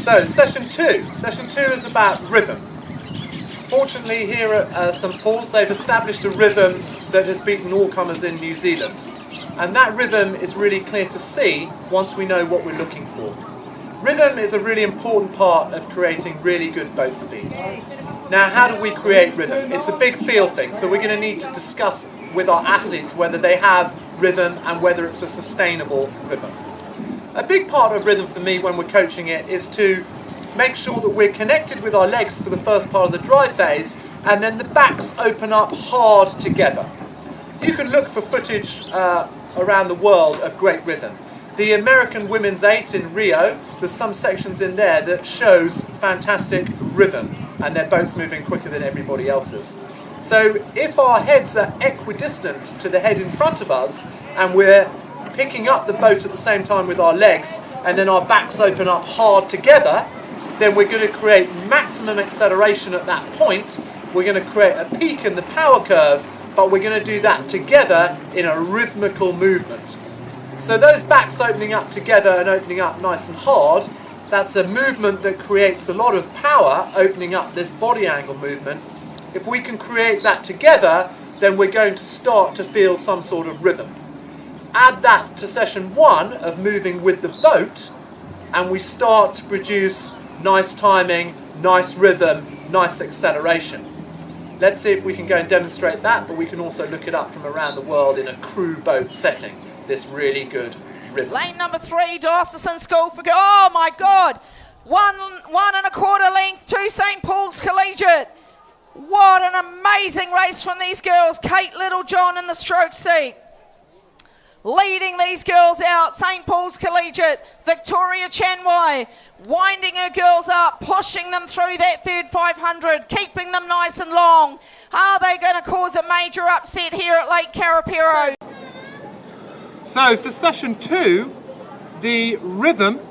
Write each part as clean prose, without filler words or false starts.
So, session two. Session two is about rhythm. Fortunately, here at St Paul's, they've established a rhythm that has beaten all comers in New Zealand. And that rhythm is really clear to see once we know what we're looking for. Rhythm is a really important part of creating really good boat speed. Now, how do we create rhythm? It's a big feel thing, so we're going to need to discuss with our athletes whether they have rhythm and whether it's a sustainable rhythm. A big part of rhythm for me when we're coaching it is to make sure that we're connected with our legs for the first part of the drive phase, and then the backs open up hard together. You can look for footage around the world of great rhythm. The American Women's 8 in Rio, there's some sections in there that shows fantastic rhythm, and their boats moving quicker than everybody else's. So if our heads are equidistant to the head in front of us, and we're picking up the boat at the same time with our legs, and then our backs open up hard together, then we're going to create maximum acceleration at that point. We're going to create a peak in the power curve, but we're going to do that together in a rhythmical movement. So those backs opening up together and opening up nice and hard, that's a movement that creates a lot of power, opening up this body angle movement. If we can create that together, then we're going to start to feel some sort of rhythm. Add that to session one of moving with the boat, and we start to produce nice timing, nice rhythm, nice acceleration. Let's see if we can go and demonstrate that, but we can also look it up from around the world in a crew boat setting, this really good rhythm. Lane number 3, Dorsetson School for Girls. Oh my God! 1.25 length to St Paul's Collegiate. What an amazing race from these girls. Kate Littlejohn in the stroke seat. Leading these girls out, St Paul's Collegiate, Victoria Chanwai, winding her girls up, pushing them through that third 500, keeping them nice and long. Are they going to cause a major upset here at Lake Karapiro? So for session two, the rhythm,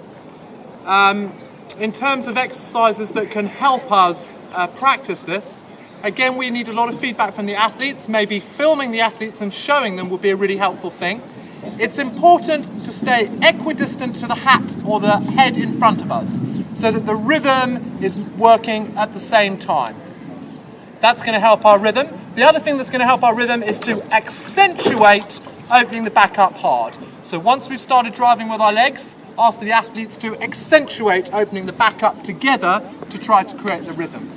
in terms of exercises that can help us practice this, again we need a lot of feedback from the athletes. Maybe filming the athletes and showing them would be a really helpful thing. It's important to stay equidistant to the hat or the head in front of us so that the rhythm is working at the same time. That's going to help our rhythm. The other thing that's going to help our rhythm is to accentuate opening the back up hard. So once we've started driving with our legs, ask the athletes to accentuate opening the back up together to try to create the rhythm.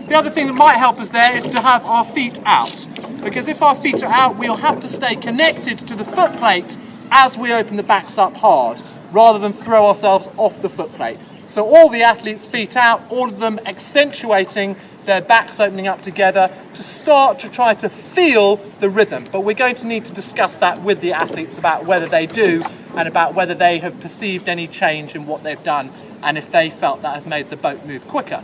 The other thing that might help us there is to have our feet out, because if our feet are out, we'll have to stay connected to the foot plate as we open the backs up hard, rather than throw ourselves off the foot plate. So all the athletes' feet out, all of them accentuating their backs opening up together to start to try to feel the rhythm. But we're going to need to discuss that with the athletes about whether they do and about whether they have perceived any change in what they've done and if they felt that has made the boat move quicker.